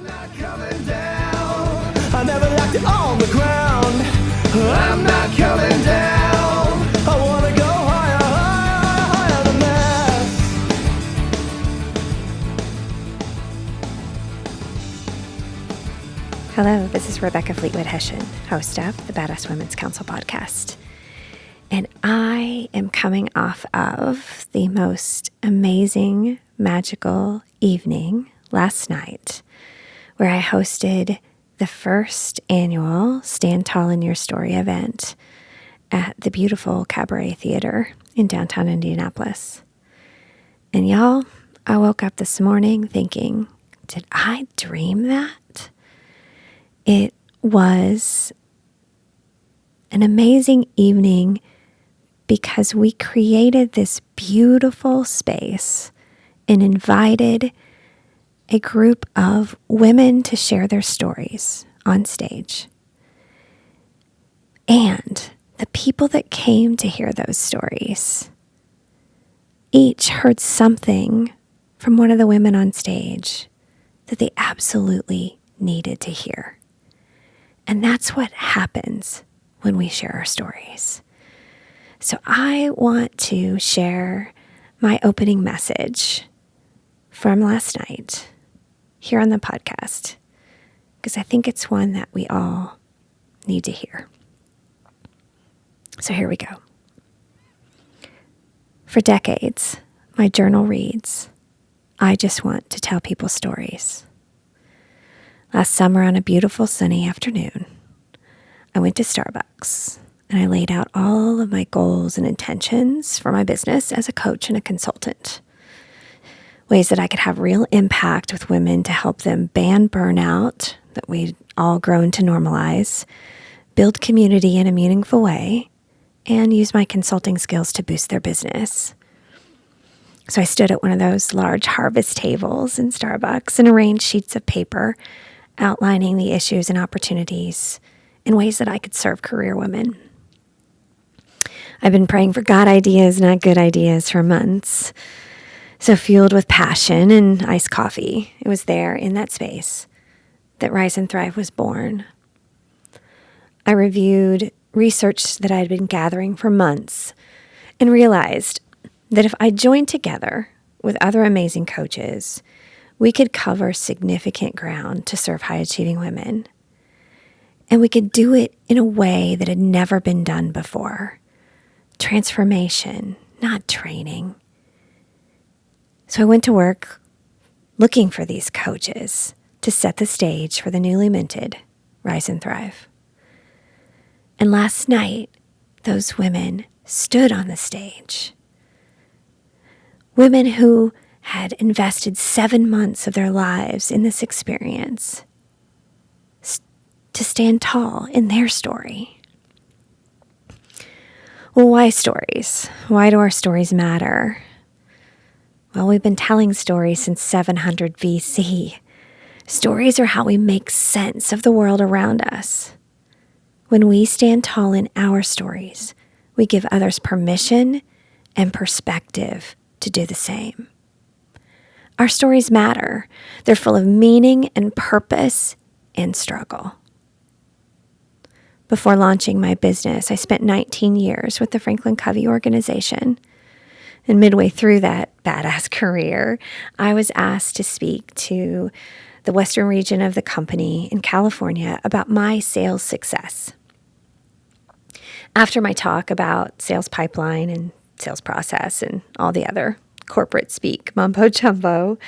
not coming down. I never left it on the ground. I'm not coming down. I wanna go higher, higher, higher than this. Hello, this is Rebecca Fleetwood Hessian, host of the Badass Women's Council podcast. And I am coming off of the most amazing, magical evening last night, where I hosted the first annual Stand Tall in Your Story event at the beautiful Cabaret Theater in downtown Indianapolis. And y'all, I woke up this morning thinking, did I dream that? It was an amazing evening because we created this beautiful space and invited a group of women to share their stories on stage. And the people that came to hear those stories each heard something from one of the women on stage that they absolutely needed to hear. And that's what happens when we share our stories. So I want to share my opening message from last night here on the podcast, because I think it's one that we all need to hear. So here we go. For decades, my journal reads, I just want to tell people stories. Last summer on a beautiful sunny afternoon, I went to Starbucks and I laid out all of my goals and intentions for my business as a coach and a consultant. Ways that I could have real impact with women to help them ban burnout that we'd all grown to normalize, build community in a meaningful way, and use my consulting skills to boost their business. So I stood at one of those large harvest tables in Starbucks and arranged sheets of paper outlining the issues and opportunities in ways that I could serve career women. I've been praying for God ideas, not good ideas, for months. So fueled with passion and iced coffee, it was there in that space that Rise and Thrive was born. I reviewed research that I had been gathering for months and realized that if I joined together with other amazing coaches, we could cover significant ground to serve high-achieving women. And we could do it in a way that had never been done before. Transformation, not training. So I went to work looking for these coaches to set the stage for the newly minted Rise and Thrive. And last night, those women stood on the stage. Women who had invested 7 months of their lives in this experience to stand tall in their story. Well, why stories? Why do our stories matter? Well, we've been telling stories since 700 BC. Stories are how we make sense of the world around us. When we stand tall in our stories, we give others permission and perspective to do the same. Our stories matter. They're full of meaning and purpose and struggle. Before launching my business, I spent 19 years with the Franklin Covey organization. And midway through that badass career, I was asked to speak to the western region of the company in California about my sales success. After my talk about sales pipeline and sales process and all the other corporate speak mumbo jumbo,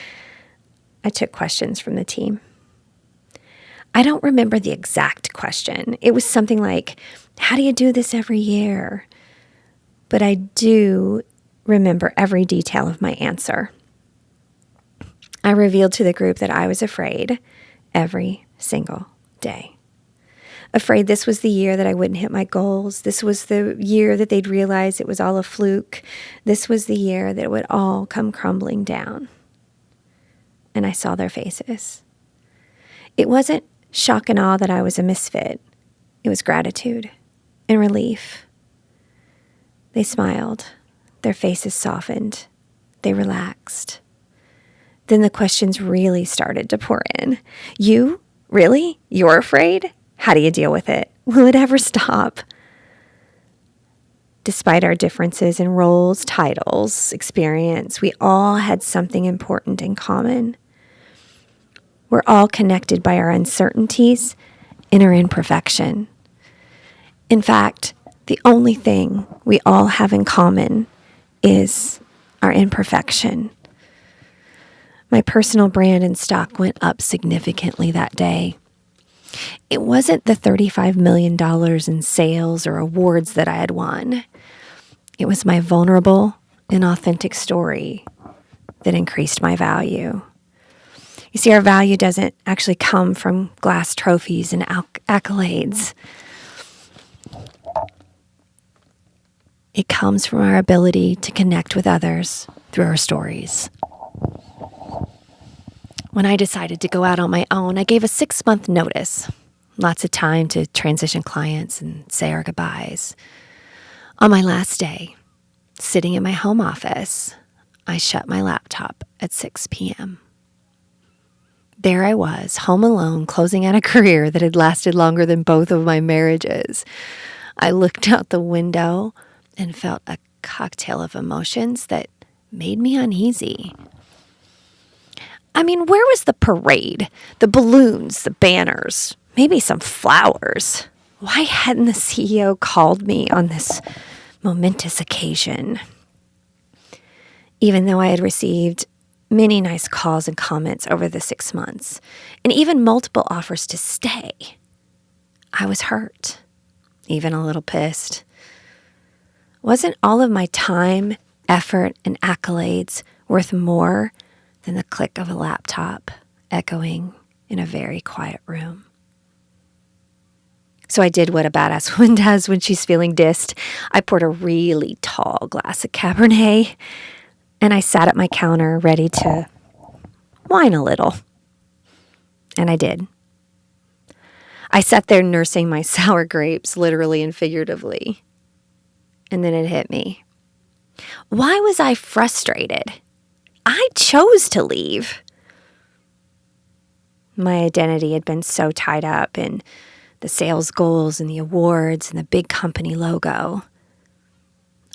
I took questions from the team. I don't remember the exact question. It was something like, how do you do this every year? But I do remember every detail of my answer. I revealed to the group that I was afraid every single day. Afraid this was the year that I wouldn't hit my goals. This was the year that they'd realize it was all a fluke. This was the year that it would all come crumbling down. And I saw their faces. It wasn't shock and awe that I was a misfit. It was gratitude and relief. They smiled. Their faces softened. They relaxed. Then the questions really started to pour in. You? Really? You're afraid? How do you deal with it? Will it ever stop? Despite our differences in roles, titles, experience, we all had something important in common. We're all connected by our uncertainties and our imperfection. In fact, the only thing we all have in common is our imperfection. My personal brand and stock went up significantly that day. It wasn't the $35 million in sales or awards that I had won. It was my vulnerable and authentic story that increased my value. You see, our value doesn't actually come from glass trophies and accolades. It comes from our ability to connect with others through our stories. When I decided to go out on my own, I gave a 6-month notice. Lots of time to transition clients and say our goodbyes. On my last day, sitting in my home office, I shut my laptop at 6 p.m. There I was, home alone, closing out a career that had lasted longer than both of my marriages. I looked out the window and felt a cocktail of emotions that made me uneasy. I mean, where was the parade, the balloons, the banners, maybe some flowers? Why hadn't the CEO called me on this momentous occasion? Even though I had received many nice calls and comments over the 6 months, and even multiple offers to stay, I was hurt, even a little pissed. Wasn't all of my time, effort, and accolades worth more than the click of a laptop echoing in a very quiet room? So I did what a badass woman does when she's feeling dissed. I poured a really tall glass of Cabernet, and I sat at my counter ready to whine a little. And I did. I sat there nursing my sour grapes, literally and figuratively. And then it hit me. Why was I frustrated? I chose to leave. My identity had been so tied up in the sales goals and the awards and the big company logo.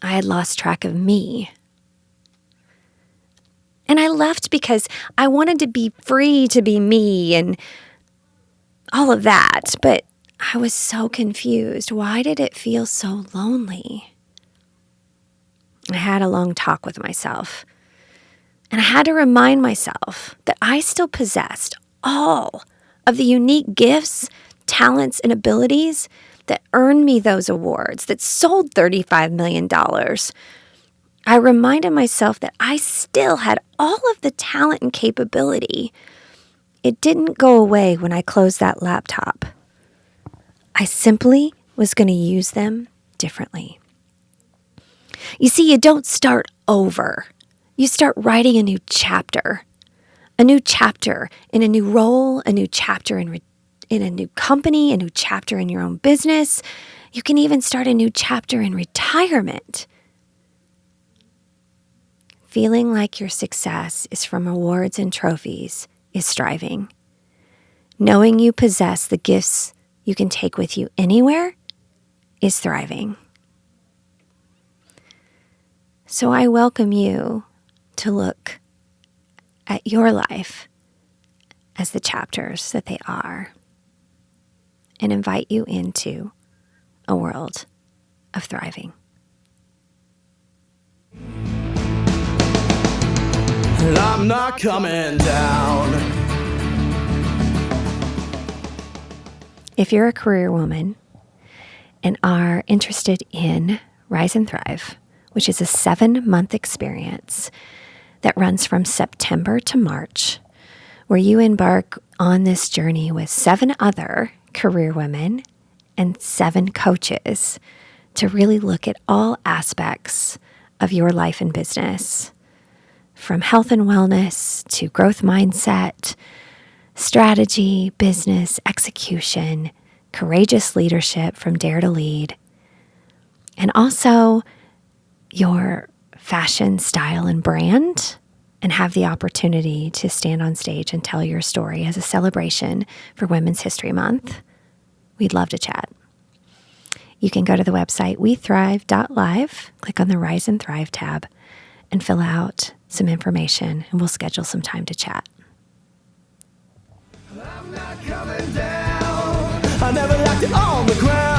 I had lost track of me. And I left because I wanted to be free to be me and all of that. But I was so confused. Why did it feel so lonely? I had a long talk with myself. And I had to remind myself that I still possessed all of the unique gifts, talents, and abilities that earned me those awards, that sold $35 million. I reminded myself that I still had all of the talent and capability. It didn't go away when I closed that laptop. I simply was going to use them differently. You see, you don't start over. You start writing a new chapter in a new role, a new chapter in a new company, a new chapter in your own business. You can even start a new chapter in retirement. Feeling like your success is from awards and trophies is striving. Knowing you possess the gifts you can take with you anywhere is thriving. So I welcome you to look at your life as the chapters that they are and invite you into a world of thriving. And I'm not coming down. If you're a career woman and are interested in Rise and Thrive, which is a 7-month experience that runs from September to March, where you embark on this journey with 7 other career women and 7 coaches to really look at all aspects of your life and business, from health and wellness to growth mindset, strategy, business, execution, courageous leadership from Dare to Lead, and also your fashion, style, and brand, and have the opportunity to stand on stage and tell your story as a celebration for Women's History Month, we'd love to chat. You can go to the website wethrive.live, click on the Rise and Thrive tab, and fill out some information, and we'll schedule some time to chat. I'm not coming down. I never left it on the ground.